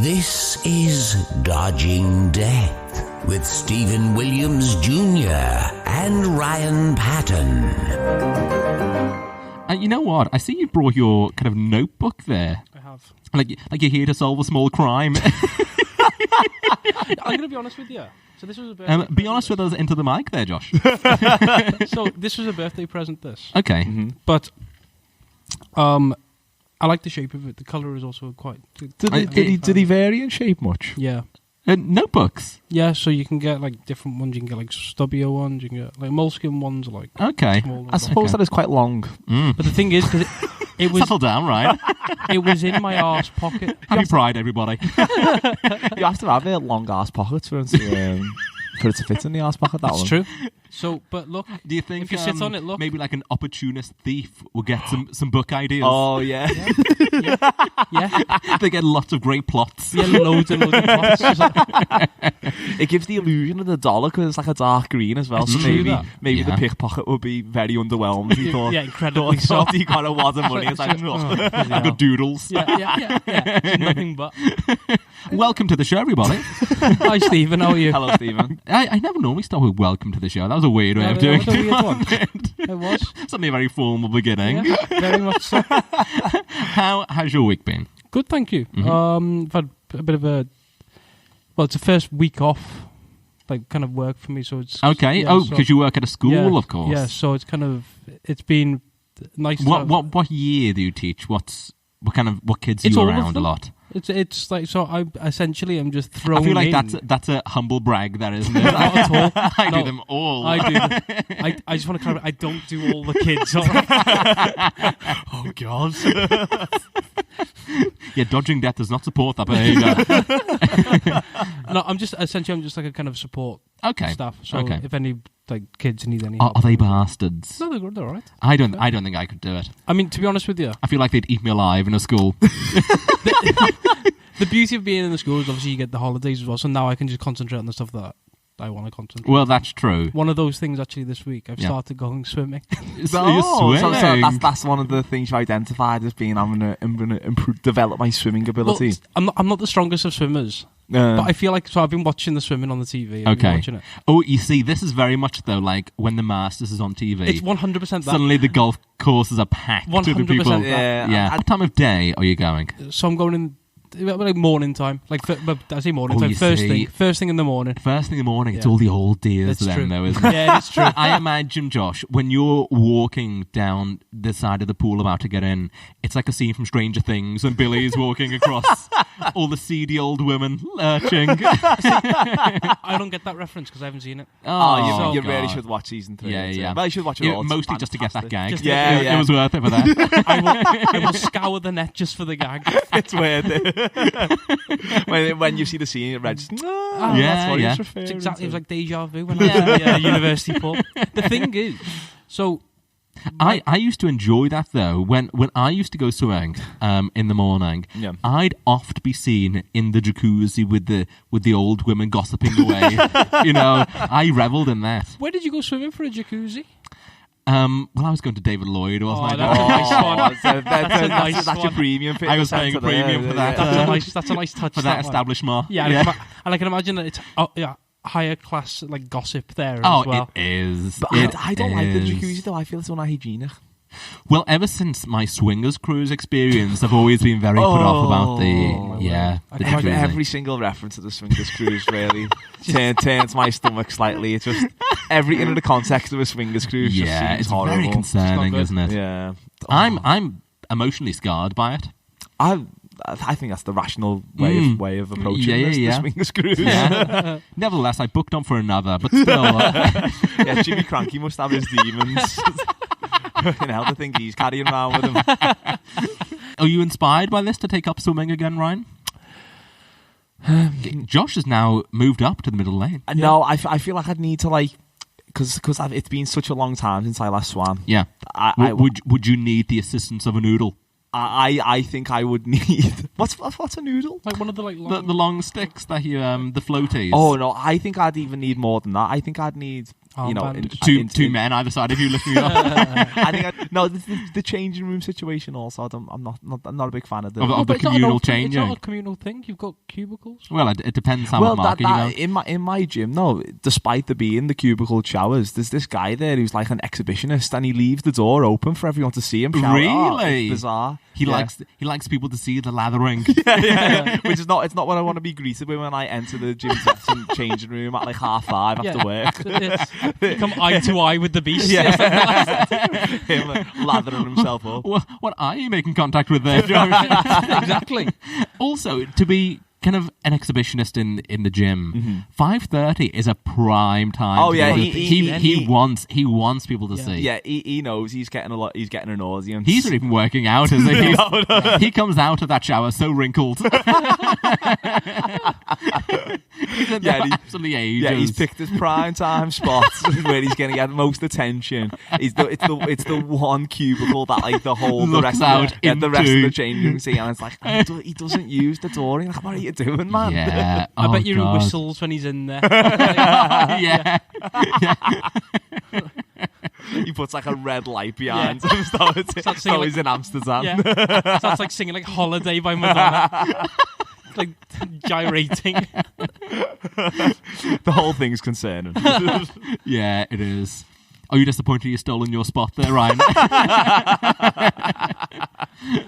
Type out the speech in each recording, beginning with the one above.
This is Dodging Death with Stephen Williams Jr. and Ryan Patton. You know what? I see you brought your kind of notebook there. I have. Like you're here to solve a small crime. I'm going to be honest with you. So this was a birthday Be honest with us into the mic there, Josh. So this was a birthday present, this. Okay. Mm-hmm. But I like the shape of it. The colour is also quite... Did he vary in shape much? Yeah. Notebooks? Yeah, so you can get like different ones. You can get like stubbier ones. You can get like moleskin ones. Like okay. I suppose that is quite long. But the thing is, because it was... Settle down, right? It was in my arse pocket. Happy Pride, everybody. You have to have long arse pockets for it to fit in the arse pocket. That's true. So, but look, do you think if you sit on it, look, maybe like an opportunist thief will get some book ideas? Oh yeah, yeah. They get lots of great plots. Yeah, loads and loads of plots. It gives the illusion of the dollar because it's like a dark green as well. It's so true maybe the pickpocket would be very underwhelmed. He thought, yeah, incredibly so. He got a wad of money. It's like, got doodles. Yeah. It's nothing but. Welcome to the show, everybody. Hi, Stephen. How are you? Hello, Stephen. I never normally start with welcome to the show. That was a weird way of doing it. Weird one. It was. Something very formal beginning. Yeah, very much so. How's your week been? Good, thank you. Mm-hmm. I've had a bit of a... Well, it's the first week off, like, kind of work for me, so it's... Okay. Yeah, because you work at a school, of course. Yeah, so it's kind of... It's been nice to What year do you teach? What kids are you around a lot? It's like, so I essentially am just thrown in. I feel like that's a humble brag, that isn't it? Not at all. I do them all. I do. I just want to clarify, I don't do all the kids. All right? Oh God. Yeah, Dodging Death does not support that behaviour. No, I'm just like a kind of support staff. So if any like kids need any help, are they bastards? No, they're all right. I don't think I could do it. I mean, to be honest with you, I feel like they'd eat me alive in a school. The beauty of being in the school is obviously you get the holidays as well, so now I can just concentrate on the stuff that I want to concentrate. Well, that's true. One of those things actually this week, I've started going swimming. So that's one of the things you identified as being I'm gonna develop my swimming ability. Well, I'm not the strongest of swimmers. But I feel like, so I've been watching the swimming on the TV. I've been watching it. Oh, you see, this is very much though like when the Masters is on TV. It's 100% that. Suddenly the golf courses are packed with the people. 100% that. Yeah. What time of day are you going? So I'm going in like morning time. Like I say morning time. First thing in the morning. First thing in the morning. It's all the old dears then, though, isn't it? Yeah, it's true. I imagine, Josh, when you're walking down the side of the pool about to get in, it's like a scene from Stranger Things when Billy's walking across all the seedy old women lurching. I don't get that reference because I haven't seen it. You really should watch season 3. Yeah. Well, you should watch it all. Mostly just to get that gag. It was worth it for that. I will scour the net just for the gag. It's worth it. when you see the scene, it registers. That's what he's referring it's exactly. to. It was like deja vu when I was at university pub. The thing is, so I used to enjoy that though. When I used to go swimming in the morning, I'd oft be seen in the jacuzzi with the old women gossiping away. I revelled in that. Where did you go swimming for a jacuzzi? Well, I was going to David Lloyd, wasn't I? That's your premium. I was paying a premium for that. That's a nice touch for that establishment. Yeah, and I can imagine that it's higher class like gossip there as well. It is. But I don't like the jacuzzi though. I feel it's unhygienic. Well, ever since my swingers cruise experience, I've always been very put off about the jacuzzi. Every single reference to the swingers cruise really turns my stomach slightly. It's just everything in the context of a swingers cruise. Yeah, it's horrible. very concerning, isn't it? Yeah, I'm emotionally scarred by it. I think that's the rational way of approaching the swingers cruise. Yeah. Nevertheless, I booked on for another, but still. Jimmy Cranky must have his demons. The thing he's carrying around with him. Are you inspired by this to take up swimming again, Ryan? Josh has now moved up to the middle lane. No, I feel like I'd need to because it's been such a long time since I last swam. Yeah. Would you need the assistance of a noodle? I think I would need what's a noodle? Like one of the long... the long sticks that you the floaties. Oh no, I think I'd even need more than that. I think I'd need two men either side of you lifting up. I think the changing room situation also. I'm not a big fan of the communal changing. It's not a communal thing. You've got cubicles. Well, it depends how much market you go. In my gym, no. Despite there being the cubicle showers, there's this guy there who's like an exhibitionist, and he leaves the door open for everyone to see him shower. Really? It's bizarre. He likes people to see the lathering. yeah. Which is not what I want to be greeted with when I enter the gym changing room at like 5:30 after work. You come eye to eye with the beast. Yeah. Him lathering himself up. What are you making contact with there, Joe? Exactly. Also, to be kind of an exhibitionist in the gym, 5:30 is a prime time. Oh yeah, he wants people to see. Yeah, he knows he's getting an audience. He's not even working out, is he? No. He comes out of that shower so wrinkled. He's absolutely ages. Yeah, he's picked his prime time spots where he's going to get most attention. It's the one cubicle that like the rest of the changing room see, and it's like he doesn't use the door. He's like, what are you doing, man? Yeah. I bet you he whistles when he's in there. Yeah. He puts like a red light behind him. So he's in Amsterdam. Yeah. Starts like singing like Holiday by Madonna. Like gyrating. The whole thing's concerning. Yeah, it is. Are you disappointed you've stolen your spot there, Ryan?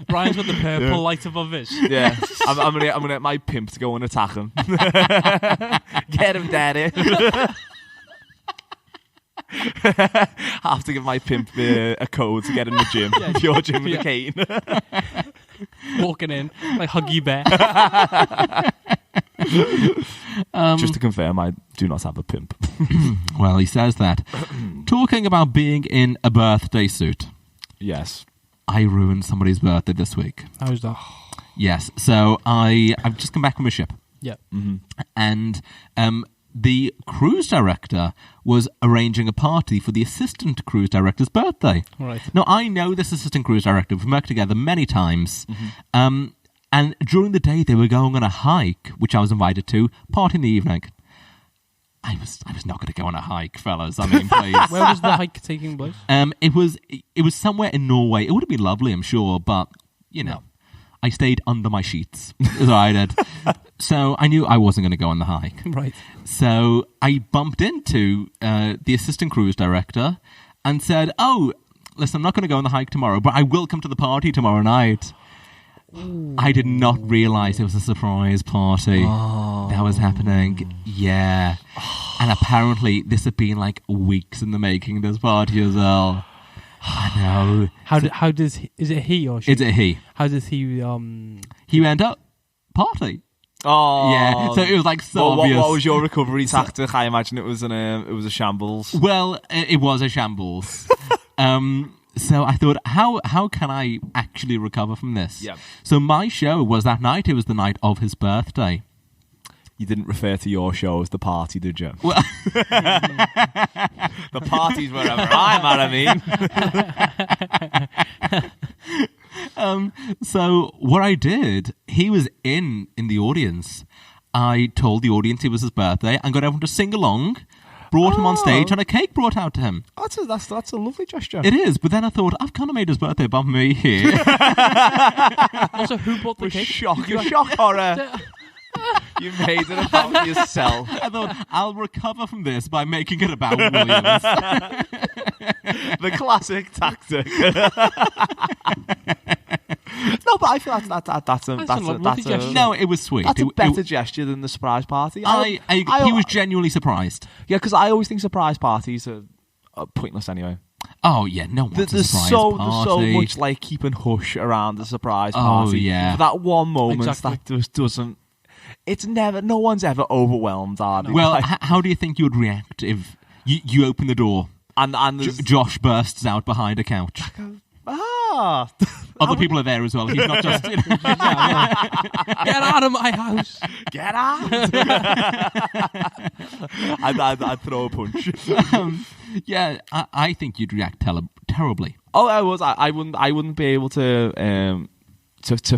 Ryan's got the purple light above his. Yeah, I'm gonna get my pimp to go and attack him. Get him, daddy. I have to give my pimp a code to get in the gym. Pure gym with a cane. Walking in like Huggy Bear. Just to confirm, I do not have a pimp. Well, he says that. Talking about being in a birthday suit. Yes. I ruined somebody's birthday this week. How's that? Yes. So I've just come back from a ship. Yeah. Mm-hmm. And the cruise director was arranging a party for the assistant cruise director's birthday. Right. Now, I know this assistant cruise director. We've worked together many times. Mm-hmm. And during the day, they were going on a hike, which I was invited to, party in the evening. I was not going to go on a hike, fellas. I mean, please. Where was the hike taking place? It was somewhere in Norway. It would have been lovely, I'm sure, but, I stayed under my sheets. That's what I did. So I knew I wasn't going to go on the hike. Right. So I bumped into the assistant cruise director and said, "Oh, listen, I'm not going to go on the hike tomorrow, but I will come to the party tomorrow night." Ooh. I did not realise it was a surprise party that was happening. Yeah. And apparently this had been like weeks in the making, this party as well. I know. Is it he or she? Is it he? How does he He went up party. Oh yeah, so it was like so obvious. What was your recovery tactic? I imagine it was a shambles. Well, it was a shambles. So I thought, how can I actually recover from this? Yeah. So my show was that night. It was the night of his birthday. You didn't refer to your show as the party, did you? Well, the party's wherever I'm at, I mean. So what I did, he was in the audience. I told the audience it was his birthday and got everyone to sing along. Brought him on stage and a cake brought out to him. That's a lovely gesture. It is, but then I thought, I've kind of made his birthday above me here. Also, who bought the cake? Shock horror. You made it about yourself. I thought, I'll recover from this by making it about Williams. The classic tactic. No, but I feel that's a no, it was sweet. That's a better gesture than the surprise party. He was genuinely surprised. Yeah, because I always think surprise parties are pointless anyway. Oh yeah, no one's a surprise party. There's so much like keeping hush around the surprise party. Oh yeah, for that one moment that just doesn't. It's never. No one's ever overwhelmed, are they? Well, how do you think you would react if you open the door and Josh bursts out behind a couch? Other people are there as well. He's not just. Get out of my house! Get out! I'd throw a punch. Yeah, I think you'd react terribly. Oh, I wouldn't be able to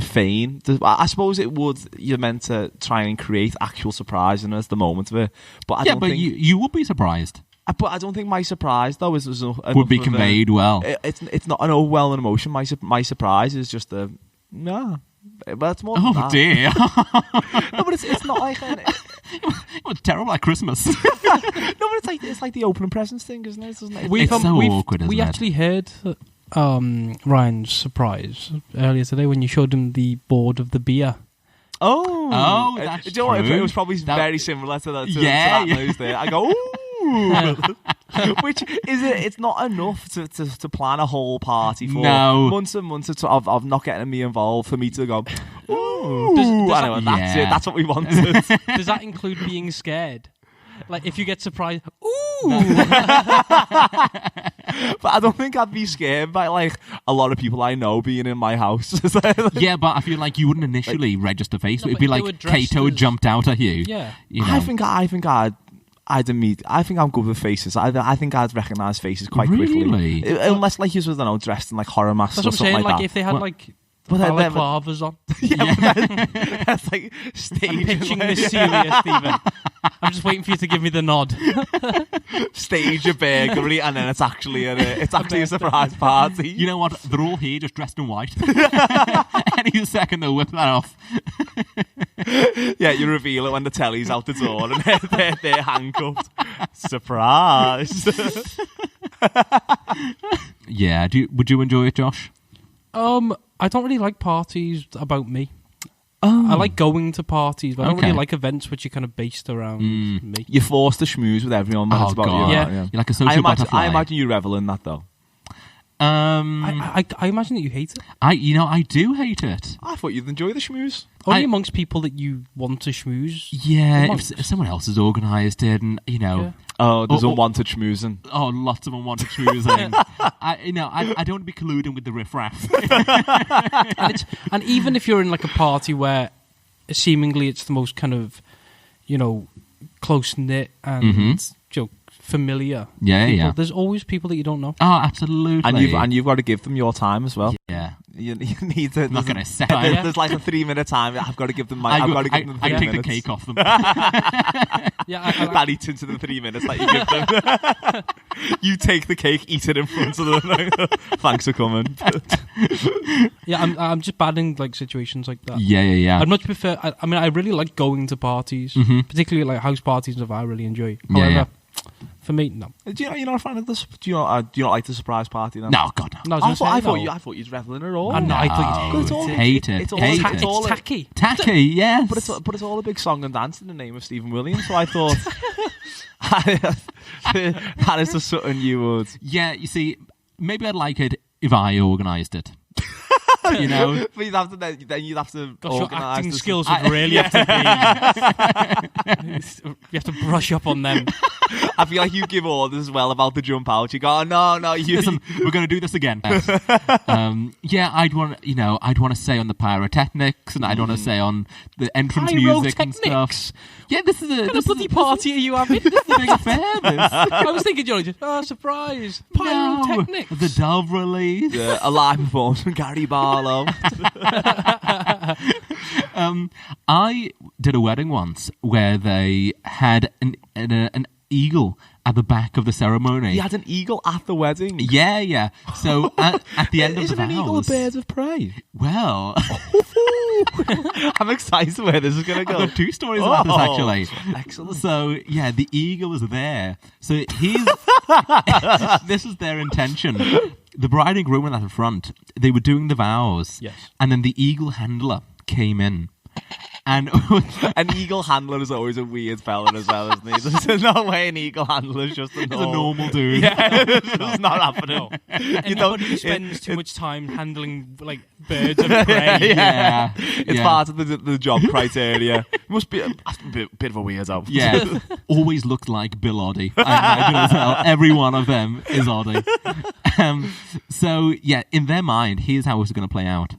feign. I suppose it would. You're meant to try and create actual surprise in us the moment of it. But I don't think you would be surprised. But I don't think my surprise though would be conveyed well. It's not an overwhelming emotion. My surprise is just a no. But it's more than that. Dear. No, but it's not like it was terrible at Christmas. No, but it's like the opening presents thing, isn't it? It's so awkward, isn't it? We actually heard Ryan's surprise earlier today when you showed him the board of the beer. Oh, that's true. It was probably very similar to that news there. I go, ooh. Which is it's not enough to plan a whole party for months and months of not getting me involved for me to go, ooh. That's it. That's what we wanted. Does that include being scared? Like if you get surprised, ooh. But I don't think I'd be scared by like a lot of people I know being in my house. Yeah, but I feel like you wouldn't initially register face. It'd be like Kato had jumped out at you. Yeah, you know? I think I'm good with faces. I think I'd recognise faces quite quickly. Unless like you was dressed in like horror masks or something like that. Like if they had balaclavas on. That's like stage. I'm pitching this serious, Stephen. I'm just waiting for you to give me the nod. Stage a burglary and then it's actually a surprise party. You know what? They're all here just dressed in white. Any second they'll whip that off. Yeah, you reveal it when the telly's out the door and they're handcuffed. Surprise. Yeah, would you enjoy it, Josh? I don't really like parties about me. I like going to parties, but I don't really like events which are kind of based around me. You're forced to schmooze with everyone. That's about God. you. Yeah. You're like a social butterfly. I imagine you revel in that though. I imagine that you hate it. I do hate it. I thought you'd enjoy the schmooze. Only amongst people that you want to schmooze. Yeah, if someone else has organised it, and Yeah. Oh, there's unwanted schmoozing. Oh, lots of unwanted schmoozing. I don't want to be colluding with the riffraff. and even if you're in like a party where seemingly it's the most kind of, close knit and familiar. Yeah, people, yeah. there's always people that you don't know. Oh, absolutely. And you've got to give them your time as well. Yeah. You need to. I'm not going to say. There's like a 3-minute time. I've got to give them I've got to give them 3 minutes. I take the cake off them. That eats into the 3 minutes that you give them. You take the cake, eat it in front of them. Thanks for coming. Yeah, I'm just bad in like situations like that. Yeah. I'd much prefer. I really like going to parties, particularly like house parties and stuff. I really enjoy. Yeah. For me, no. Do you're not a fan of this? Do you not like the surprise party then? No, God, no. I thought you'd revel in it all. No, I thought you'd hate it. It's tacky. Tacky, yes. But it's all a big song and dance in the name of Stephen Williams. So I thought that is just something you would. Yeah, you see, maybe I'd like it if I organised it. But you'd have to Gosh, your acting skills would really have to be. You have to brush up on them. I feel like you give orders as well about the jump out. You go, no, listen, we're going to do this again. Yeah, I'd want to say on the pyrotechnics, and I'd want to say on the entrance music and stuff. Yeah, this is a bloody party are you having? This is a big affair. I was thinking, Johnny, surprise, pyrotechnics. The Dove release. Yeah, a live performance from Gary Barlow. I did a wedding once where they had an eagle at the back of the ceremony. You had an eagle at the wedding? Yeah. So at the end of the vows... Isn't an eagle a bird of prey? Well... I'm excited where this is going to go. I've got 2 stories about this, actually. Excellent. So, yeah, the eagle was there. So this is their intention. The bride and groom were at the front. They were doing the vows. Yes. And then the eagle handler came in. And an eagle handler is always a weird fella as well, isn't he? There's no way an eagle handler is just a normal dude. Yeah, it's not happening. Anybody who spends too much time handling like birds of prey. Yeah. It's part of the job criteria. It must be a bit of a weirdo. Yeah, always looked like Bill Oddie. I imagine as well. Every one of them is Oddie. So yeah, in their mind, here's how it's going to play out.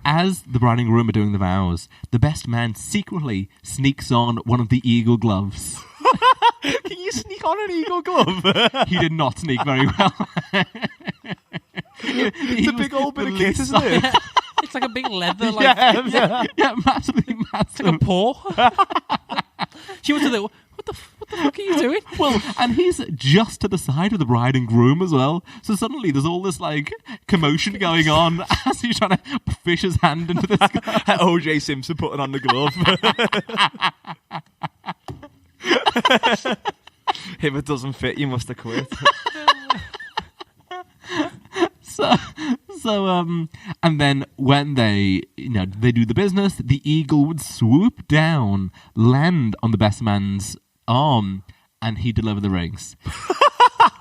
As the bride and groom are doing the vows, the best man secretly sneaks on one of the eagle gloves. Can you sneak on an eagle glove? He did not sneak very well. It's a big old bit of kit, isn't it? It's like a big leather, like yeah, massively massive. It's like a paw. She went to the what What are you doing? Well, and he's just to the side of the bride and groom as well. So suddenly there's all this like commotion going on as he's trying to fish his hand into this. O.J. Simpson putting on the glove. If it doesn't fit, you must have quit. And then when they do the business, the eagle would swoop down, land on the best man's arm, and he delivered the rings.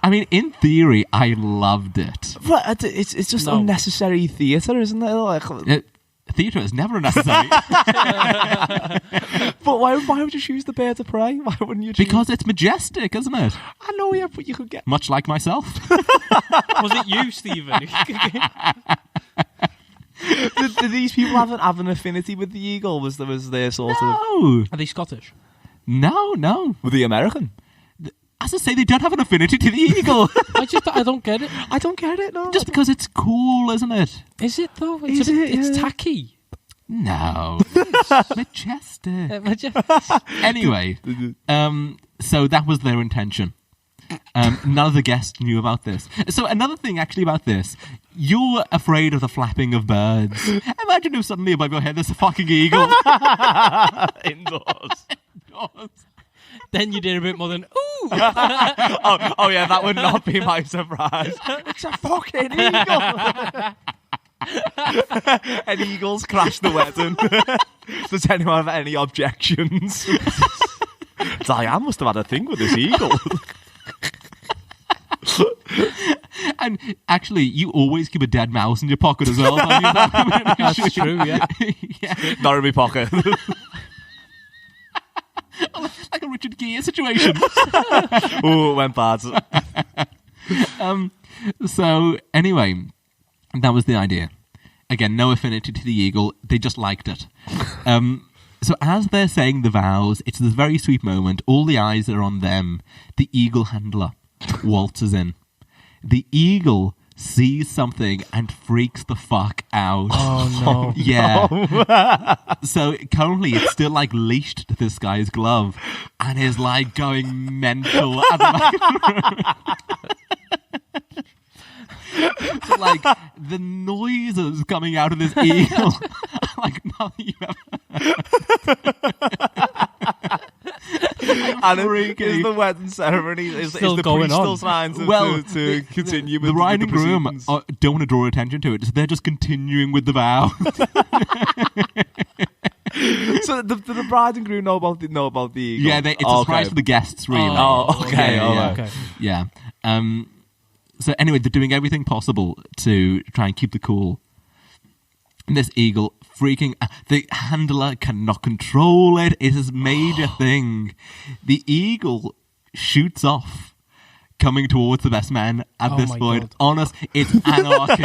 I mean, in theory, I loved it. But it's just unnecessary theatre, isn't it? Like, theatre is never necessary. But why would you choose the bird of prey? Why wouldn't you choose... Because it's majestic, isn't it? I know, yeah, but you could get... Much like myself. Was it you, Stephen? Did these people have an affinity with the eagle? Was there sort of... No. Are they Scottish? No. Were they American? As I say, they don't have an affinity to the eagle. I don't get it. I don't get it, no. Just because it's cool, isn't it? Is it, though? It's tacky. No. Majestic. Anyway, so that was their intention. None of the guests knew about this. So another thing actually about this, you're afraid of the flapping of birds. Imagine if suddenly above your head there's a fucking eagle. Indoors. Then you did a bit more than, ooh. oh yeah, that would not be my surprise. It's a fucking eagle. Any eagles crash the wedding? Does anyone have any objections? Diane must have had a thing with this eagle. And actually, you always keep a dead mouse in your pocket as well. That's true, yeah. Yeah. Not in my pocket. Like a Richard Gere situation. Oh, it went bad. So, anyway, that was the idea. Again, no affinity to the eagle. They just liked it. So as they're saying the vows, it's this very sweet moment. All the eyes are on them. The eagle handler waltzes in. The eagle sees something and freaks the fuck out. Oh, no. Yeah. So currently it's still like leashed to this guy's glove and is like going mental at the back of the room. So like the noises coming out of this eagle like nothing you've ever And is the wedding ceremony is the going priest on? still trying to continue with the bride and groom proceedings? don't want to draw attention to it, so they're just continuing with the vow. So the bride and groom know about the eagle? Yeah, it's a surprise for the guests, really. Oh, okay, yeah. Okay. Yeah. So anyway, they're doing everything possible to try and keep the cool. And this eagle freaking... the handler cannot control it. It is a major thing. The eagle shoots off, coming towards the best man at this point. God. Honest, it's anarchy.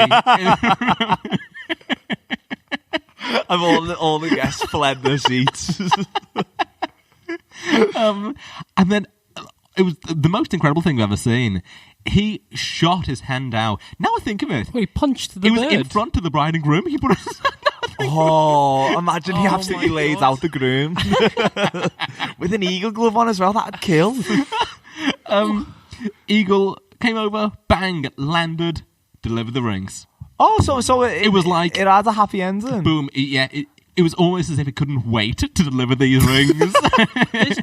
And all the guests fled their seats. And then it was the most incredible thing I've ever seen. He shot his hand out. Now I think of it. Well, he punched the He was bird. in front of the bride and groom. He put his hand out. Oh, imagine he Oh absolutely my laid God. out the groom. With an eagle glove on as well, that'd kill. Eagle came over, bang, landed, delivered the rings. Oh, so it was like... it had a happy ending. Boom. It was almost as if it couldn't wait to deliver these rings.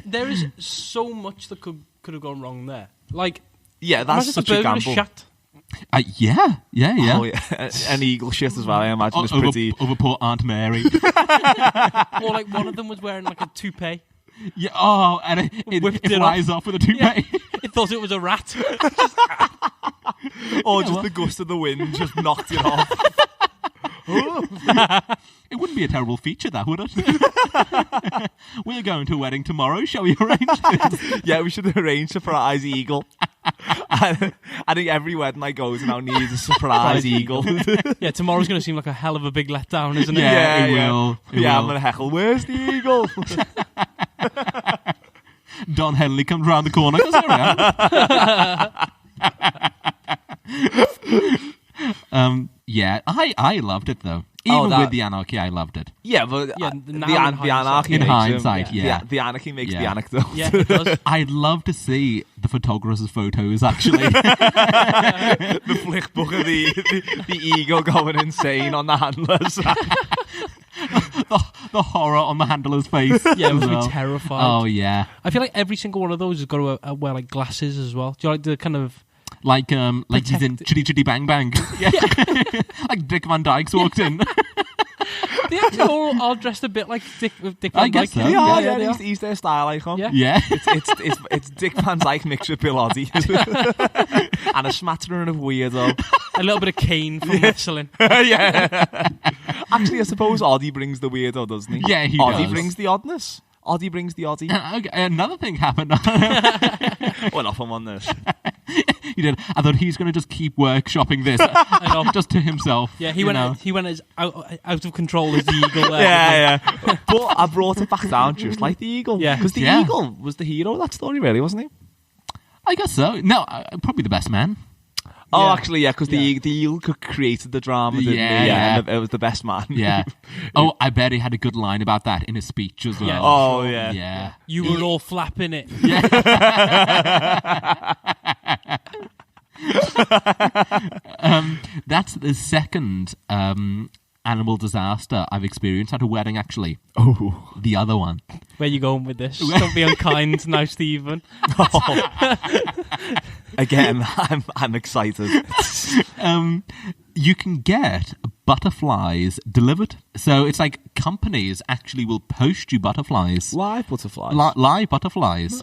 There is so much that could have gone wrong there. Like, Yeah, that's imagine such the a bird gamble. was shot. Yeah. Oh, yeah. An eagle shit as well, I imagine, is pretty... Over poor Aunt Mary. Or like one of them was wearing like a toupee. Yeah. Oh, and it Whipped it flies off with a toupee. It thought it was a rat. Or just the gust of the wind just knocked it off. It wouldn't be a terrible feature, that, would it? We're going to a wedding tomorrow. Shall we arrange this? Yeah, we should arrange a surprise eagle. I think every wedding I go to now needs a surprise eagle. Yeah, tomorrow's going to seem like a hell of a big letdown, isn't it? Yeah, it will. It I'm will. going to heckle, where's the eagle? Don Henley comes round the corner. Goes, "Here I am." Yeah, I loved it though. Even with the anarchy, I loved it. Yeah, but the anarchy in makes hindsight, yeah. The anarchy makes the anecdote. Yeah, it does. I'd love to see the photographer's photos, actually. The flick book of the ego going insane on the handlers. the horror on the handler's face. Yeah, it as must well. be terrified. Oh, yeah. I feel like every single one of those has got to wear like glasses as well. Do you like the kind of Like he's in Chitty Chitty Bang Bang. Yeah. Like Dick Van Dyke's walked in. they actually all dressed a bit like Dick Van I guess Dyke? so. Yeah, he's their style icon. Yeah. It's Dick Van Dyke mixed with Bill Oddie. And a smattering of weirdo. A little bit of Kane from wrestling. Yeah. Actually, I suppose Oddie brings the weirdo, doesn't he? Yeah, he Oddie does. brings the oddness. Oddie brings the Oddie. Okay, another thing happened. Went off him on this. He did. I thought he's going to just keep workshopping this, just to himself. Yeah, he went as out of control as the eagle there. Yeah. But I brought it back down just like the eagle. Yeah. Because the eagle was the hero of that story, really, wasn't he? I guess so. No, probably the best man. Oh, Yeah. actually, yeah, because the eagle created the drama, didn't he? Yeah. And it was the best man. Yeah. Oh, I bet he had a good line about that in his speech as well. Yeah. Oh, yeah. Yeah. You were all flapping it. That's the second animal disaster I've experienced at a wedding, actually. Oh. The other one. Where you going with this? Don't be unkind now, Stephen. Again, I'm excited. You can get butterflies delivered. So it's like companies actually will post you butterflies. Live butterflies. Live butterflies.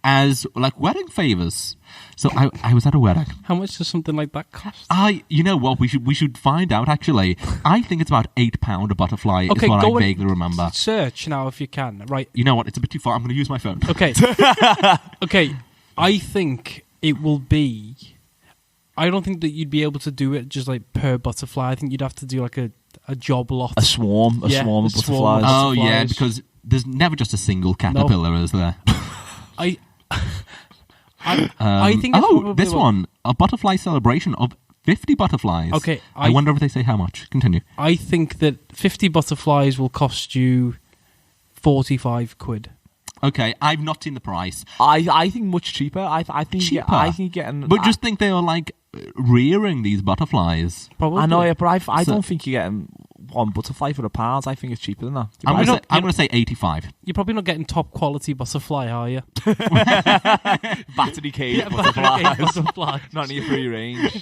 As like wedding favors. So I was at a wedding. How much does something like that cost? You know what? We should find out. Actually, I think it's about £8 a butterfly. Okay, is what go I and vaguely remember. Search now if you can. Right. You know what? It's a bit too far. I'm going to use my phone. Okay. Okay. I think it will be. I don't think that you'd be able to do it just like per butterfly. I think you'd have to do like a job lot. A swarm of butterflies. Oh yeah, butterflies. because there's never just a single caterpillar, is there? I think it's probably this one, a butterfly celebration of 50 butterflies. Okay, I wonder if they say how much. Continue. I think that 50 butterflies will cost you 45 quid. Okay, I've not seen the price. I think much cheaper. I think Cheaper? I think getting. But just think they are like rearing these butterflies. Probably. I know, yeah, but I So- don't think you're getting one butterfly for £1. I think it's cheaper than that. I'm going to say 85. You're probably not getting top quality butterfly, are you? Battery cage Yeah, butterflies. butterflies. Not in your free range.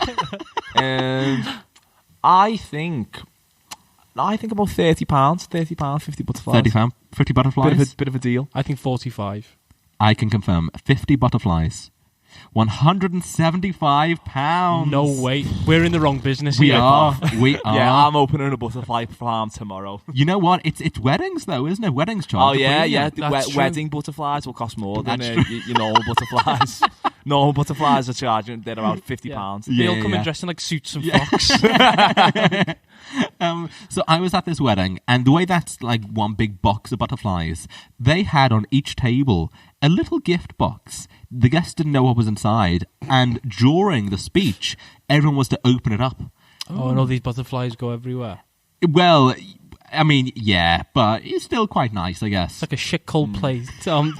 I think about £30, 50 butterflies. £30, 50 butterflies. Bit of a deal. I think 45. I can confirm 50 butterflies. £175. No way. We're in the wrong business We here. are. We are. Yeah, I'm opening a butterfly farm tomorrow. You know what? It's weddings though, isn't it? Weddings charge. Oh yeah, a premium. yeah. That's true. Wedding butterflies will cost more than That's your normal butterflies. Normal butterflies are charging. They're around £50. They Yeah, all come in yeah. dressed in like suits and Yeah. frocks. So I was at this wedding, and the way that's like one big box of butterflies, they had on each table a little gift box. The guests didn't know what was inside, and during the speech, everyone was to open it up. Oh, and all these butterflies go everywhere. Well, I mean, yeah, but it's still quite nice, I guess. It's like a shit Coldplay.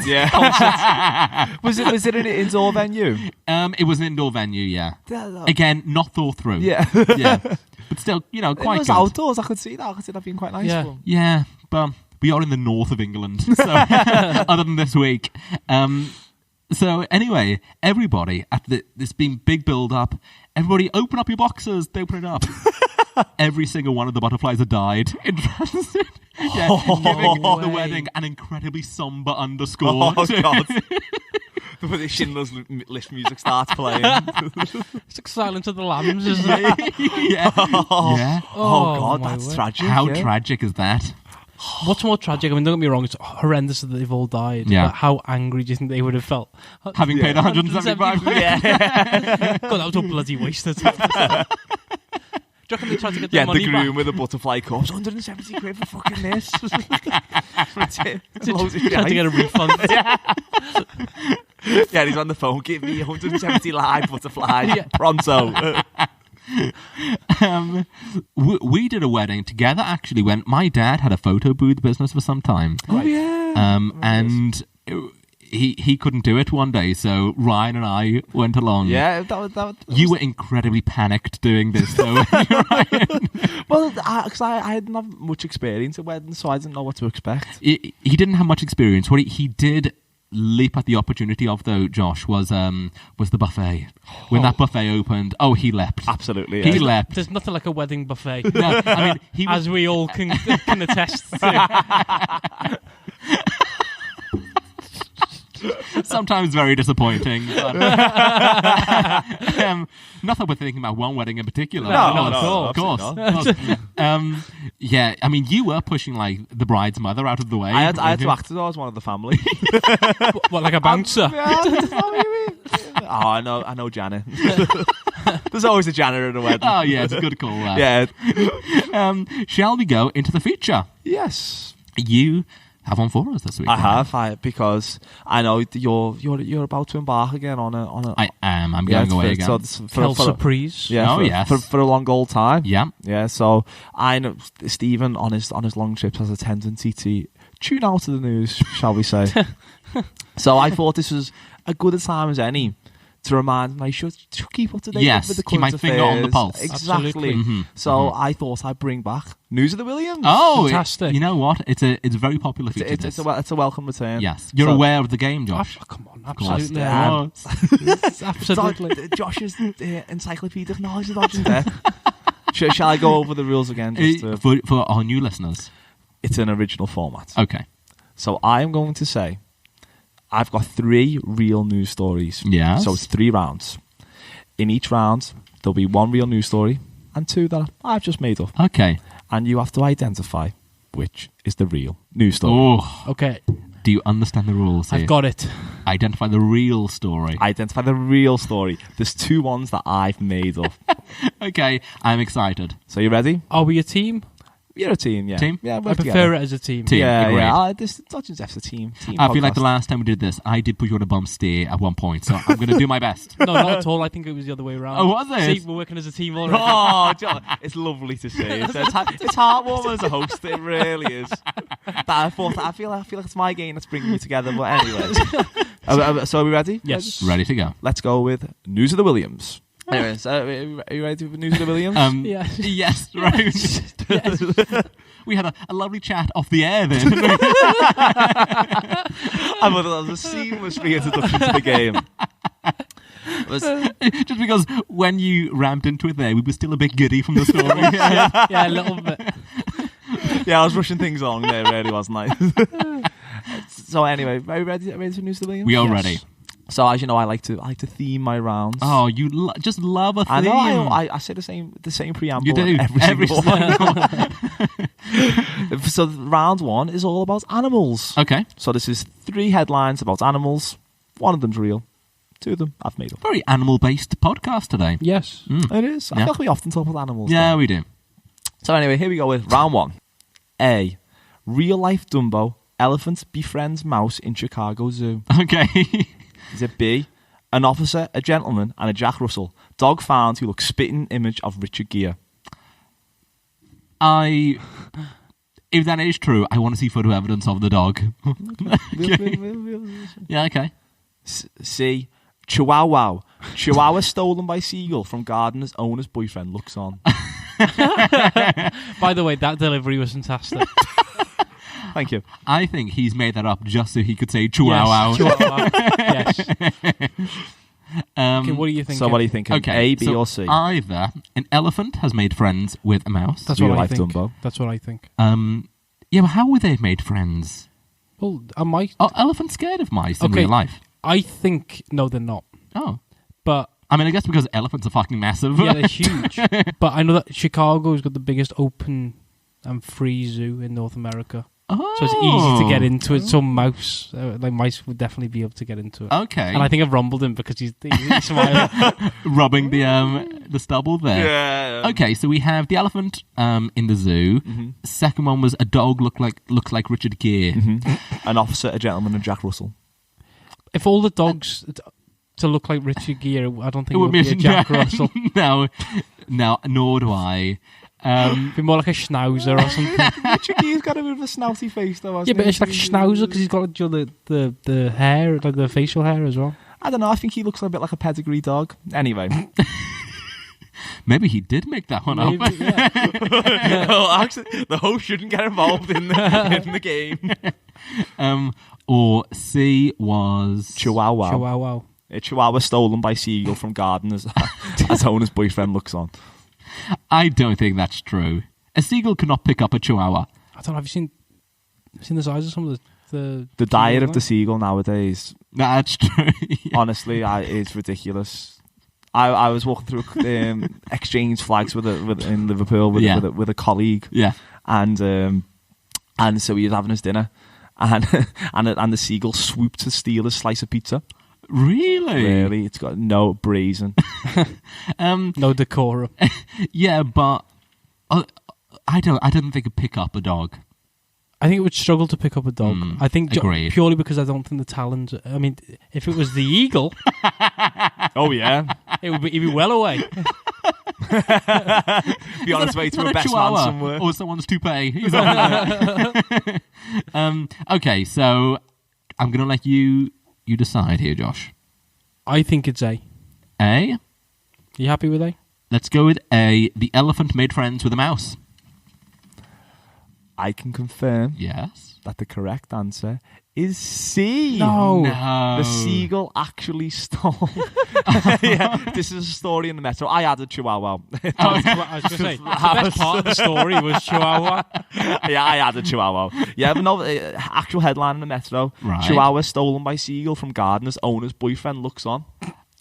Yeah. was it an indoor venue? It was an indoor venue, yeah. Again, not thought through. Yeah. Yeah. But still, you know, It quite was good. outdoors. I could see that. I could see that being quite nice. Yeah. for 'em. Yeah, but we are in the north of England, so other than this week. So anyway, everybody at this being big build up, everybody open up your boxes. They open it up. Every single one of the butterflies had died in transit. Yeah, giving the wedding an incredibly somber underscore. Oh God. The Schindler's List music starts playing. It's like Silence of the Lambs, isn't it? Yeah. Yeah. Oh God, my that's word. tragic. How yeah. tragic is that? What's more tragic? I mean, don't get me wrong, it's horrendous that they've all died. Yeah. But how angry do you think they would have felt? Having paid 175. Yeah. God, that was all bloody wasted. Do you reckon they tried to get their Yeah, money the groom back? with a butterfly corpse. 170 quid for fucking this. Loads of Tried to get a refund. Yeah, he's on the phone. Give me 170 live butterflies. Yeah. Pronto. We did a wedding together, actually, when my dad had a photo booth business for some time. Oh, yeah. And he couldn't do it one day, so Ryan and I went along. Yeah, that was You were incredibly panicked doing this, though. Ryan. Well, because I didn't have much experience at weddings, so I didn't know what to expect. He didn't have much experience. What he did leap at the opportunity of, though, Josh, was the buffet. When that buffet opened, he leapt. Absolutely. He leapt. There's nothing like a wedding buffet. No, I mean, as we all can attest to. Sometimes very disappointing. But, not that we're thinking about one wedding in particular. No, of course. Yeah, I mean, you were pushing like the bride's mother out of the way. I had to act as though I was one of the family. What, like a bouncer? I know Janet. There's always a janitor at a wedding. Oh yeah, it's a good call. Yeah. Shall we go into the feature? Yes. You have one for us this week. I have, because I know you're about to embark again on a. I am. I'm going away again. So For surprise. Yeah. Yes. For a long old time. Yeah. Yeah. So I know Stephen on his long trips has a tendency to tune out of the news, shall we say? So I thought this was a good a time as any to remind him I should keep up to date with the current keep my finger on the pulse. Exactly. Mm-hmm. So I thought I'd bring back News of the Williams. Oh, fantastic! You know what? It's a very popular feature. It's a welcome return. Yes, you're aware of the game, Josh. Come on, absolutely. Absolutely. Josh's encyclopedic knowledge of Dodging Death. Shall I go over the rules again? For our new listeners, it's an original format. Okay. So I'm going to say I've got 3 real news stories. Yes. So it's 3 rounds. In each round, there'll be 1 real news story and 2 that I've just made up. Okay. And you have to identify which is the real news story. Oh. Okay. Do you understand the rules here? I've got it. Identify the real story. Identify the real story. There's 2 ones that I've made up. Okay, I'm excited. So you ready? Are we a team? You're a team, yeah. Team? Yeah, I prefer it as a team. Yeah, agreed. yeah. Dodging Death's a team. I feel like the last time we did this, I did put you on a bump steer at one point, so I'm going to do my best. No, not at all. I think it was the other way around. Oh, was it? See, we're working as a team already. Oh, John, it's lovely to see. It's heartwarming as a host. It really is. I feel like it's my game that's bringing you together. But anyway, so are we ready? Yes. Ready to go. Let's go with News of the Williams. Anyways, are you ready with News of the Williams? Yes. Yes, right. Yes. We had a lovely chat off the air then. Didn't we? I thought that was a seamless reintroduction to the game. Just because when you ramped into it there, we were still a bit giddy from the story. Yeah, a little bit. Yeah, I was rushing things along there, really, wasn't I? So anyway, are you ready for News of the Williams? We are ready. So as you know, I like to theme my rounds. Oh, you just love a theme. I know. I say the same preamble. You do every single one. So round 1 is all about animals. Okay. So this is 3 headlines about animals. 1 of them's real. 2 of them I've made up. Very animal-based podcast today. Yes. It is. I feel like we often talk about animals. Yeah, though. we do. So anyway, here we go with round 1. A. Real-life Dumbo. Elephant befriends mouse in Chicago Zoo. Okay. Is it B? An officer, a gentleman, and a Jack Russell. Dog found who looks spitting image of Richard Gere. If that is true, I want to see photo evidence of the dog. Okay. Yeah, okay. C. Chihuahua. Chihuahua stolen by seagull from gardener's owner's boyfriend looks on. By the way, that delivery was fantastic. Thank you. I think he's made that up just so he could say Chihuahua. Yes, Chihuahua. Yes. Okay, what are you thinking? So what are you thinking? Okay, A, B, so or C? Either an elephant has made friends with a mouse. That's what I Real-life think. Dumbo. That's what I think. Yeah, but how would they have made friends? Well, I might. Are elephants scared of mice in real life? I think no, they're not. Oh. But I mean, I guess because elephants are fucking massive. yeah, they're huge. But I know that Chicago's got the biggest open and free zoo in North America. Oh. So it's easy to get into it. Some mouse, like mice, would definitely be able to get into it. Okay. And I think I've rumbled him because he's smiling. Rubbing the stubble there. Yeah. Okay, so we have the elephant in the zoo. Mm-hmm. Second one was a dog looks like Richard Gere. Mm-hmm. An officer, a gentleman, and Jack Russell. If all the dogs, to look like Richard Gere, I don't think It would be a Jack Russell. No, nor do I. Be more like a schnauzer or something. Richard Gere's got a bit of a snouty face, though. Yeah, but it's like schnauzer because he's got the hair, like the facial hair as well. I don't know. I think he looks a bit like a pedigree dog. Anyway. Maybe he did make that one up. Yeah. Well, actually, the host shouldn't get involved in the game. Or C was Chihuahua. Chihuahua. A chihuahua stolen by seagull from garden as owner's boyfriend looks on. I don't think that's true. A seagull cannot pick up a chihuahua. I don't know. Have you seen the size of some of the diet of the seagull nowadays? That's true. Yeah. Honestly, it's ridiculous. I was walking through exchange flags in Liverpool with a colleague. Yeah, and so he was having his dinner, and the seagull swooped to steal a slice of pizza. Really? It's got no brazen. No decorum. Yeah, but I don't think it'd pick up a dog. I think it would struggle to pick up a dog. I think purely because I don't think the talons. I mean, if it was the eagle, oh yeah, he'd be well away. Be on his way to a best man somewhere, or someone's toupee. Okay, so I'm gonna let you decide here, Josh. I think it's A. A. You happy with A? Let's go with A. The elephant made friends with a mouse. I can confirm that the correct answer is C. No. The seagull actually stole. This is a story in the Metro. I had a chihuahua. I was going to say, the best part of the story was Chihuahua. Yeah, I had a chihuahua. Yeah, but no, actual headline in the Metro. Right. Chihuahua stolen by seagull from gardener's owner's boyfriend looks on.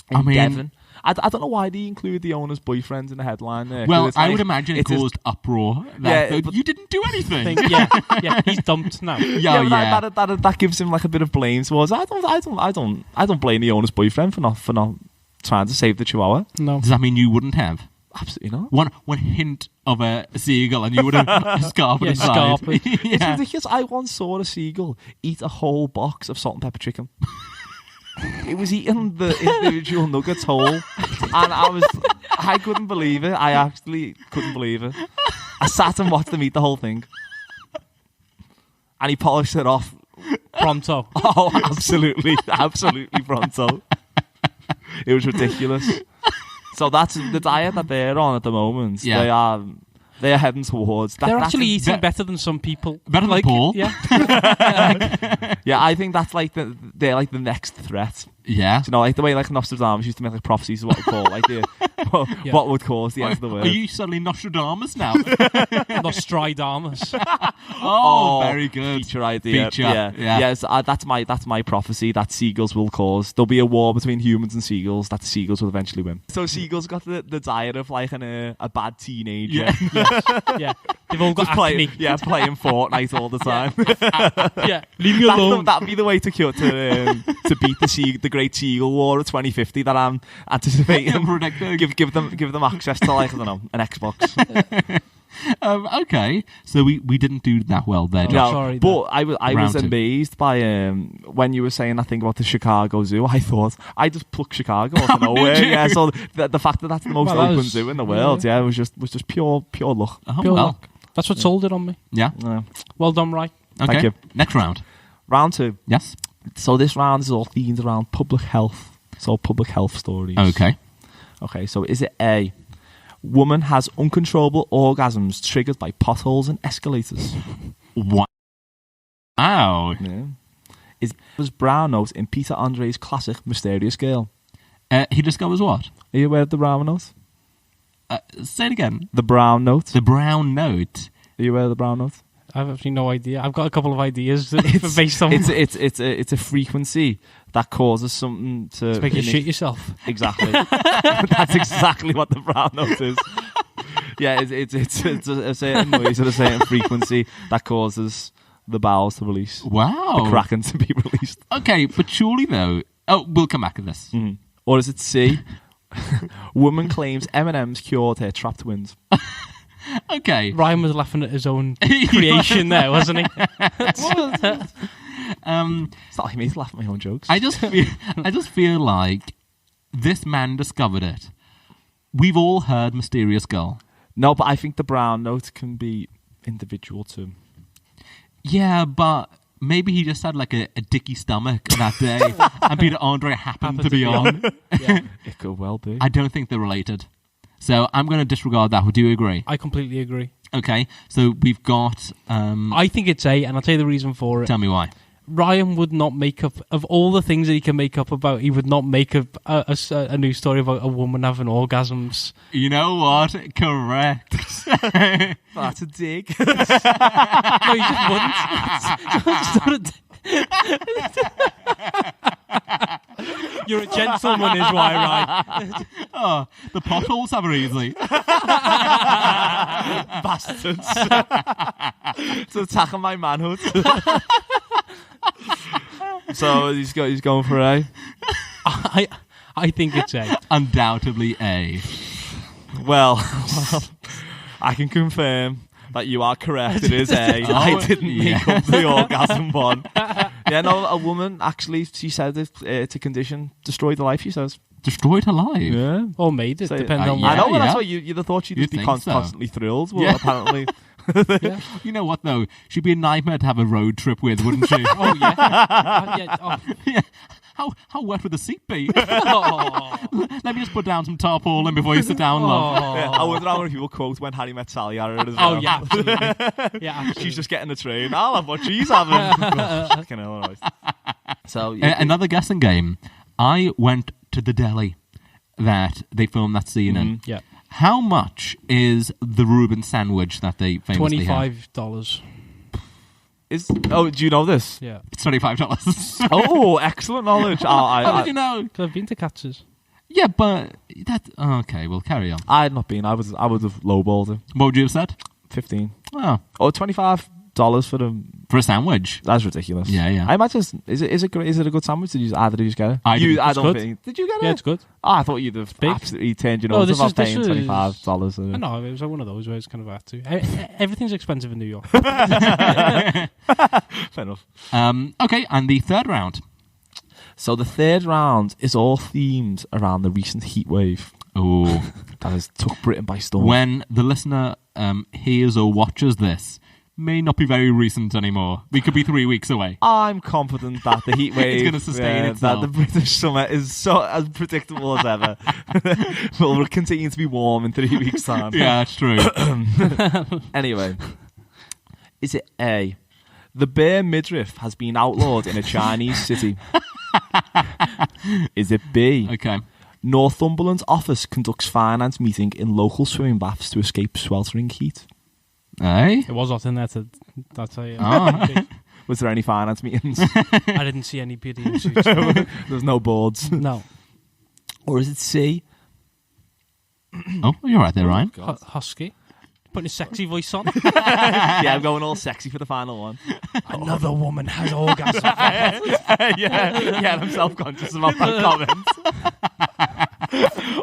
In Devon. I don't know why they include the owner's boyfriend in the headline there. Well, I would imagine it caused uproar. But you didn't do anything. Yeah, he's dumped now. That gives him like a bit of blame towards. I don't blame the owner's boyfriend for not trying to save the chihuahua. No. Does that mean you wouldn't have? Absolutely not. One hint of a seagull and you would have scarped inside. It's ridiculous. I once saw a seagull eat a whole box of salt and pepper chicken. It was eating the individual nuggets whole, and I couldn't believe it. I actually couldn't believe it. I sat and watched him eat the whole thing, and he polished it off pronto. Oh, absolutely pronto. It was ridiculous. So that's the diet that they're on at the moment. Yeah. They are heading towards that. They're actually eating better than some people. Better than Paul. Yeah. Yeah, I think that's like they're like the next threat. Yeah. Do you know, like the way like Nostradamus used to make like prophecies of what we call like what would cause the end of the world. Are you suddenly Nostradamus now? Nostradamus. Oh, very good. Feature idea. Feature. Yeah. Yes, that's my prophecy that seagulls will cause. There'll be a war between humans and seagulls that the seagulls will eventually win. So seagulls got the diet of like a bad teenager. Yeah. They've all got acne. Playing Fortnite all the time. Yeah. Leave me alone. That'd be the way to beat the Great Seagull War of 2050 that I'm anticipating. give them access to like I don't know an Xbox. Okay, so we didn't do that well there. No, sorry, but I was amazed by when you were saying that thing about the Chicago Zoo. I thought I just plucked Chicago out of nowhere. Yeah, so the fact that that's the most open zoo in the world, it was just pure luck. Pure luck. That's what sold it on me. Yeah. Well done, Ryan. Okay. Thank you. Next round. Round 2. Yes. So this round is all themed around public health. So public health stories. Okay. So is it A? Woman has uncontrollable orgasms triggered by potholes and escalators. Wow. Yeah. Was brown note in Peter Andre's classic Mysterious Girl? He discovers what? Are you aware of the brown note? Say it again. The brown note. The brown note. Are you aware of the brown note? I have actually no idea. I've got a couple of ideas based on. It's a frequency that causes something to make you shit yourself. Exactly. That's exactly what the brown note is. Yeah, it's a certain noise at a certain frequency that causes the bowels to release. Wow. The kraken to be released. Okay, but surely though. Oh, we'll come back to this. Mm. Or is it C? Woman claims M&M's cured her trapped twins. Okay. Ryan was laughing at his own creation there, wasn't he? It's not like me to laugh at my own jokes. I just feel like this man discovered it. We've all heard Mysterious Girl. No, but I think the brown note can be individual too. Yeah, but maybe he just had like a dicky stomach that day and Peter Andre happened to be on. Yeah. It could well be. I don't think they're related. So I'm going to disregard that. Would you agree? I completely agree. Okay, so we've got... I think it's A, and I'll tell you the reason for it. Tell me why. Ryan would not make up, of all the things that he can make up about, he would not make up a new story about a woman having orgasms. You know what? Correct. That's a dig. No, he just wouldn't. It's not a dig. You're a gentleman is why, Ryan. Oh, the potholes have her easily. Bastards. It's attacking my manhood. So he's going for A. I think it's A. Undoubtedly A. Well, I can confirm that you are correct. It is A. I didn't make up the orgasm one. Yeah, no, a woman actually, she said it's a condition, destroyed the life, she says. Destroyed her life? Yeah. Or made it, depending on yeah, what. I know, yeah. that's why you'd have thought she'd just be constantly thrilled. Well, Yeah. apparently. Yeah. You know what, though? She'd be a nightmare to have a road trip with, wouldn't she? Oh, yeah. Yeah. Oh. Yeah. How wet would the seat be? Oh. Let me just put down some tarpaulin before you sit down, love. Yeah, I wonder how many people quote when Harry met Sally at it as well. Oh, yeah, absolutely. Yeah, absolutely. She's just getting a train. I'll have what she's having. Fucking hell, all right. So, Another guessing game. I went to the deli that they filmed that scene in. Yeah. How much is the Reuben sandwich that they famously have? $25. do you know this? Yeah. It's $25. Oh, excellent knowledge. How did you know? Because I've been to Katz's. Yeah, but that... Okay, we'll carry on. I had not been. I would have lowballed it. What would you have said? 15. Oh, Oh, $25 for them. for a sandwich. That's ridiculous. Yeah, yeah. I imagine is it a good sandwich? Did you get it? I didn't. I It's don't good. think. Did you get it? Yeah, it's good. Oh, I thought you'd have big. absolutely turned your No, nose this off is- this paying is- $25. I know, it was like one of those where it's kind of had to. Everything's expensive in New York. Fair enough. Okay, and the third round. So the third round is all themed around the recent heat wave Oh, that has took Britain by storm. when the listener hears or watches this, may not be very recent anymore. We could be 3 weeks away. I'm confident that the heat wave gonna sustain itself. that the British summer is so as predictable as ever. Will continue to be warm in 3 weeks' time. Yeah, that's true. Anyway, is it A? The bare midriff has been outlawed in a Chinese city. Is it B? Okay. Northumberland's office conducts finance meeting in local swimming baths to escape sweltering heat. Hey? It was hot in there. That's how. Oh. Was there any finance meetings? I didn't see any beauty in suits. There's no boards. No. Or is it C? Oh, you're right there, Ryan. Husky. Putting a sexy voice on. Yeah, I'm going all sexy for the final one. Another woman has orgasm. yeah, I'm self-conscious about that comment.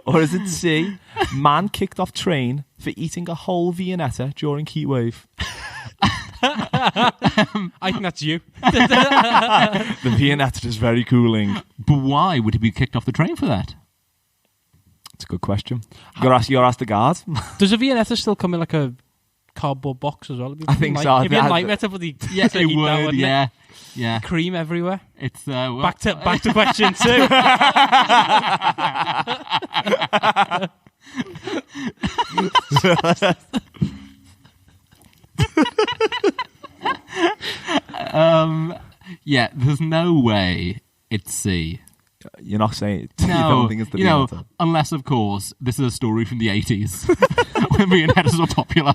Or is it C? Man kicked off train for eating a whole Viennetta during heat wave. I think that's you. The Viennetta is very cooling. But why would he be kicked off the train for that? It's a good question. You're ask the guard. Does a Viennetta still come in like a cardboard box as well? I think so. It'd be a nightmare to bloody Yeah, to eat it would. that, wouldn't Yeah, it? yeah. Cream everywhere. It's well, Back to question 2. Yeah, there's no way it's C. You're not saying No, you don't think it's the Viennetta. unless of course this is a story from the 80s when Viennettas were popular.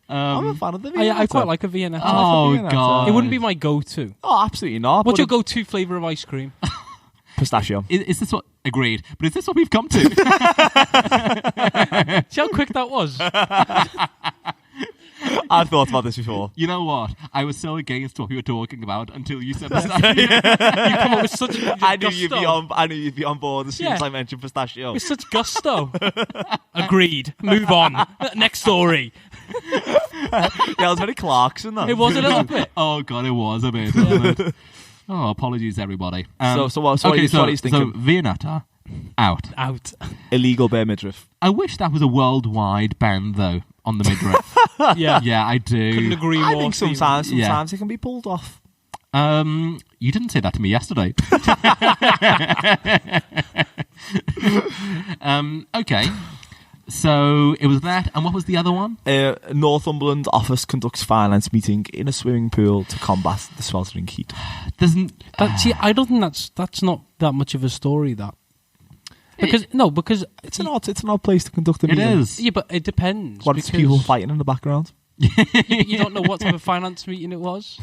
I'm a fan of the Viennetta. I quite like a Viennetta. Oh Viennetta. god, It wouldn't be my go-to. Oh, absolutely not. What's but your go-to flavour of ice cream? Pistachio. Is this what agreed? But is this what we've come to? See how quick that was? I've thought about this before. You know what? I was so against what we were talking about until you said pistachio. You come up with such I knew gusto. you'd be on board as soon as I mentioned pistachio. With such gusto. Agreed. Move on. Next story. Yeah, it was very Clarkson. Though. It was a little bit. Oh god, it was a bit. Wasn't it? Oh, apologies, everybody. So what are you thinking? So Viennetta, out. Illegal bare midriff. I wish that was a worldwide ban, though, on the midriff. Yeah, I do. Couldn't agree more. I think sometimes it can be pulled off. You didn't say that to me yesterday. Okay. So it was that, and what was the other one? Northumberland office conducts finance meeting in a swimming pool to combat the sweltering heat. I don't think that's not that much of a story. That because it's an odd place to conduct a meeting. It is. Yeah, but it depends. What, it's people fighting in the background? You don't know what type of finance meeting it was.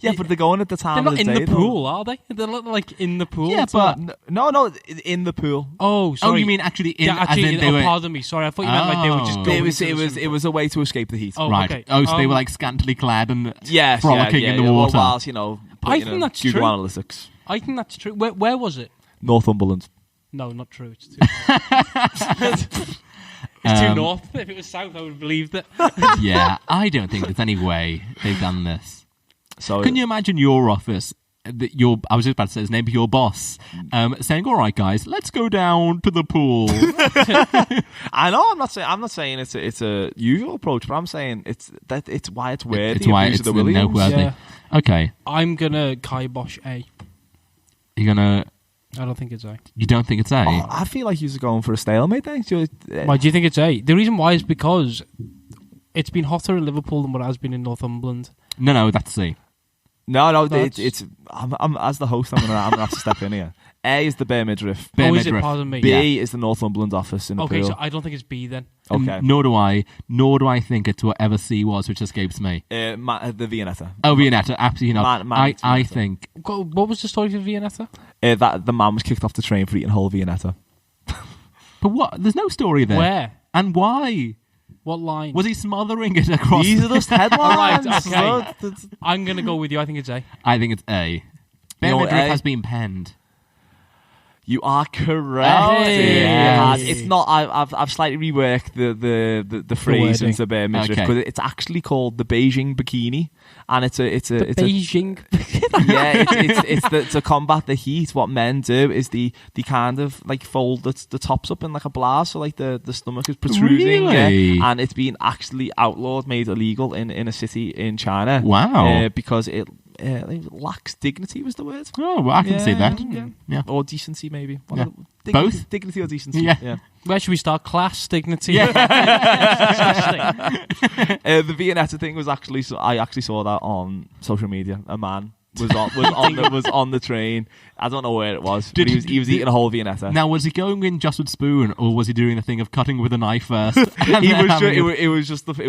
Yeah, but they're going at the time. They're of not the in day, the pool, are they? They're not like in the pool. Yeah, but no, in the pool. Oh, sorry. Oh, you mean actually in? Yeah, actually, as in they were. pardon me. Sorry, I thought you meant like they were just going. It was a way to escape the heat. Oh, right. okay. Oh, so they were like scantily clad and yes, frolicking in the water. Whilst, I think that's Google true. Analytics. I think that's true. Where was it? Northumberland. No, not true. It's too. It's too north. If it was south, I would have believed it. Yeah, I don't think there's any way they've done this. So can you imagine your office? I was just about to say his name, but your boss saying, "All right, guys, let's go down to the pool." I know. I'm not saying it's a usual approach, but I'm saying it's why it's weird. It's why it's noteworthy. Yeah. Okay, I'm gonna kibosh A. You're gonna. I don't think it's A. You don't think it's A? Oh, I feel like you're going for a stalemate. Why do you think it's A? The reason why is because it's been hotter in Liverpool than what it has been in Northumberland. No, that's C. No, it's. I'm as the host. I'm gonna have to step in here. A is the bare midriff. Is it? Pardon me. B is the Northumberland office in the pool. So I don't think it's B then. Okay. Nor do I think it's whatever C was, which escapes me. The Viennetta. Oh, Viennetta, absolutely not. I think. What was the story for Viennetta? That the man was kicked off the train for eating whole Viennetta. But what? There's no story there. Where? And why? What line? Was he smothering it across? These are just headlines. All right, okay. I'm going to go with you. I think it's A. I think it's A. Bare midriff has been penned. You are correct. Hey. Yes. It's not. I've slightly reworked the phrase into bare midriff because it's actually called the Beijing bikini, and it's Beijing. It's to combat the heat. What men do is they kind of like fold the tops up in like a blouse, so like the stomach is protruding. Really? Yeah, and it's been actually outlawed, made illegal in a city in China. Wow. Because it lacks dignity was the word. Oh, well, I can see that. Yeah. Or decency, maybe. Both? Dignity or decency. Yeah. Where should we start? Class, dignity. Yeah. The Viennetta thing was actually. I actually saw that on social media. A man was on the train. I don't know where it was. But he was eating a whole Viennetta. Now, was he going in just with spoon, or was he doing the thing of cutting with a knife first? It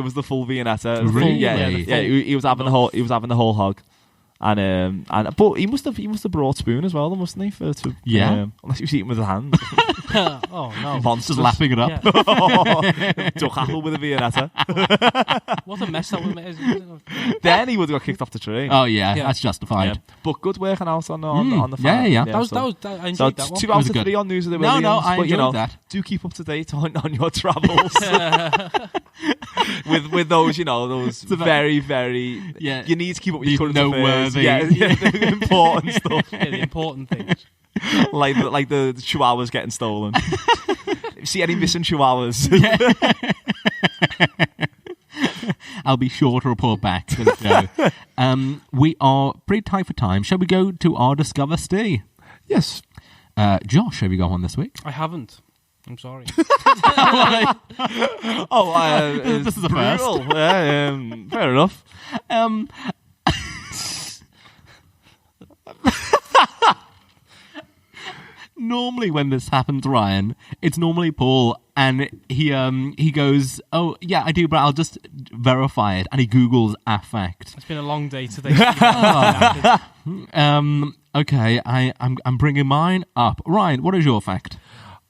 was the full Viennetta. Really? Yeah. He was having the whole hog. But he must have brought spoon as well, mustn't he? Unless he was eating with his hands. Oh no! Monsters lapping it up. Duck apple with a Viennetta. What a mess that was. Then he would have got kicked off the train. Oh yeah, that's justified. Yeah. But good working out on the fan. Yeah. I enjoyed that one. 2 out of 3 on News of the Williams. No, I enjoyed that. Do keep up to date on your travels. with those very, very. Yeah. You need to keep up with your current affairs. noteworthy. Yeah, the important stuff. Yeah, the important things. like the chihuahuas getting stolen. See any missing chihuahuas? I'll be sure to report back to the show. We are pretty tight for time. Shall we go to our Discover Steve? Yes. Josh, have you got one this week? I haven't. I'm sorry. This is the first. Fair enough. Normally when this happens, Ryan, it's normally Paul, and he goes, "Oh yeah, I do, but I'll just verify it," and he Googles affect. It's been a long day today. Okay, I'm bringing mine up. Ryan, what is your fact?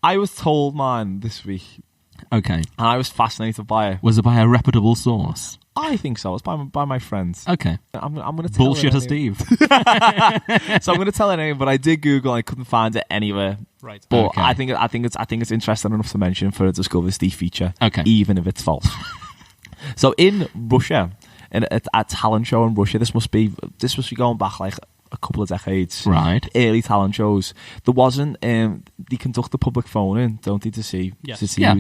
I was told mine this week. Okay, and I was fascinated by it. Was it by a reputable source? I think so. It's by my friends. Okay. I'm going to tell Bullshitter Steve. So I'm going to tell it anyway, but I did Google and I couldn't find it anywhere. Right. But okay. I think it's interesting enough to mention for a Discover Steve feature. Okay. Even if it's false. So in Russia, at a talent show in Russia, this must be going back like a couple of decades, Right. early talent shows, there wasn't. They conduct the public phone-in, don't they, to see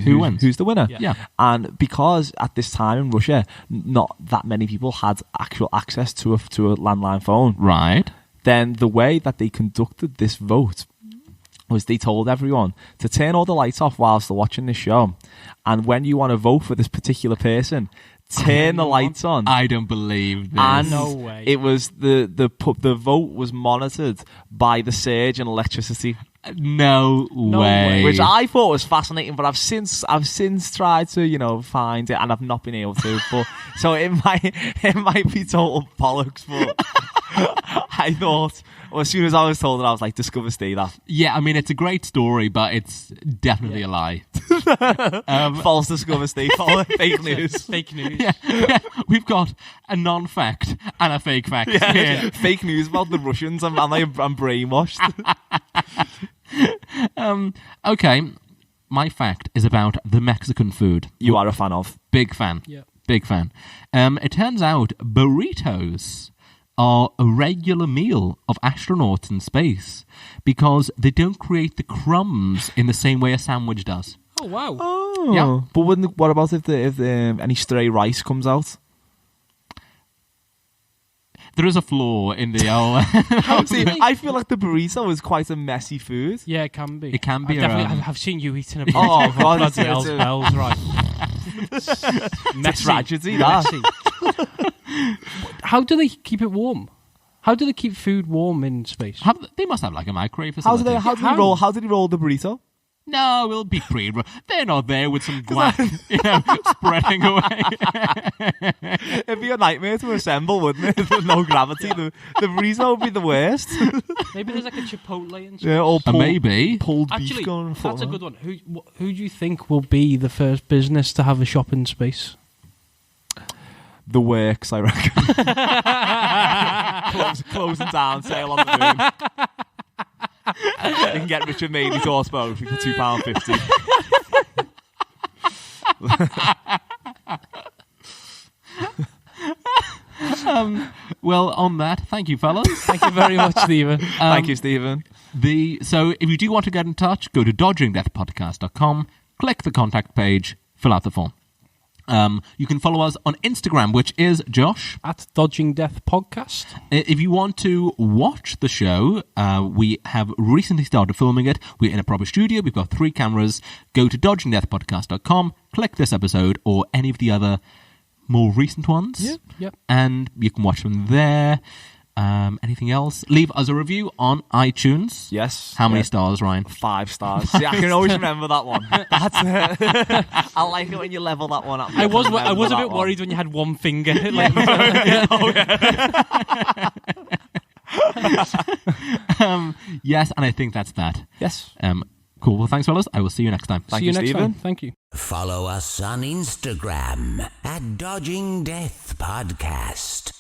who wins, who's the winner. Yeah. And because at this time in Russia, not that many people had actual access to a landline phone. Right. Then the way that they conducted this vote was they told everyone to turn all the lights off whilst they're watching this show, and when you want to vote for this particular person, turn the lights on. I don't believe this. And No way. it was the vote was monitored by the surge in electricity, No way. which I thought was fascinating. But I've since tried to find it, and I've not been able to. But so it might be total bollocks. But I thought, well, as soon as I was told it, I was like, discover stay that. Yeah, I mean, it's a great story, but it's definitely a lie. False discover stay, fake news. Fake news. Yeah, we've got a non-fact and a fake fact. Yeah. Fake news about the Russians. I'm brainwashed. Okay, my fact is about the Mexican food. You are a fan of. Big fan. Yeah. Big fan. It turns out burritos are a regular meal of astronauts in space because they don't create the crumbs in the same way a sandwich does. Oh wow. Oh. Yeah. But what about if any stray rice comes out? There is a flaw in the See, I feel like the burrito is quite a messy food. Yeah, it can be. It can be. I've seen you eating a burrito. Oh, God, Bloody hell's bells, right. It's a tragedy, that. Messy. How do they keep it warm? How do they keep food warm in space? They must have like a microwave How facility. do they roll the burrito? No, it'll be pre. They're not there with some guac, spreading away. It'd be a nightmare to assemble, wouldn't it? There's no gravity. The burrito would be the worst. Maybe there's like a Chipotle in space. Yeah, or Maybe. pulled Actually, beef going that's a good one. Who do you think will be the first business to have a shop in space? The Works, I reckon. Closing down, sale on the moon. You can get Richard Madeley's horsebiography for £2.50. Well, on that, thank you, fellas. Thank you very much, Stephen. Thank you, Stephen. So if you do want to get in touch, go to dodgingdeathpodcast.com, click the contact page, fill out the form. You can follow us on Instagram, which is, Josh? At Dodging Death Podcast. If you want to watch the show, we have recently started filming it. We're in a proper studio. We've got 3 cameras. Go to dodgingdeathpodcast.com, click this episode or any of the other more recent ones. Yep. And you can watch them there. Anything else? Leave us a review on iTunes. Yes. How many stars, Ryan? 5 stars. See, I can always remember that one. That's I like it when you level that one up. I was a bit worried when you had one finger. Yes, and I think that's that. Yes. Cool. Well, thanks, fellas. I will see you next time. See you next Stephen. time. Thank you. Follow us on Instagram at Dodging Death Podcast.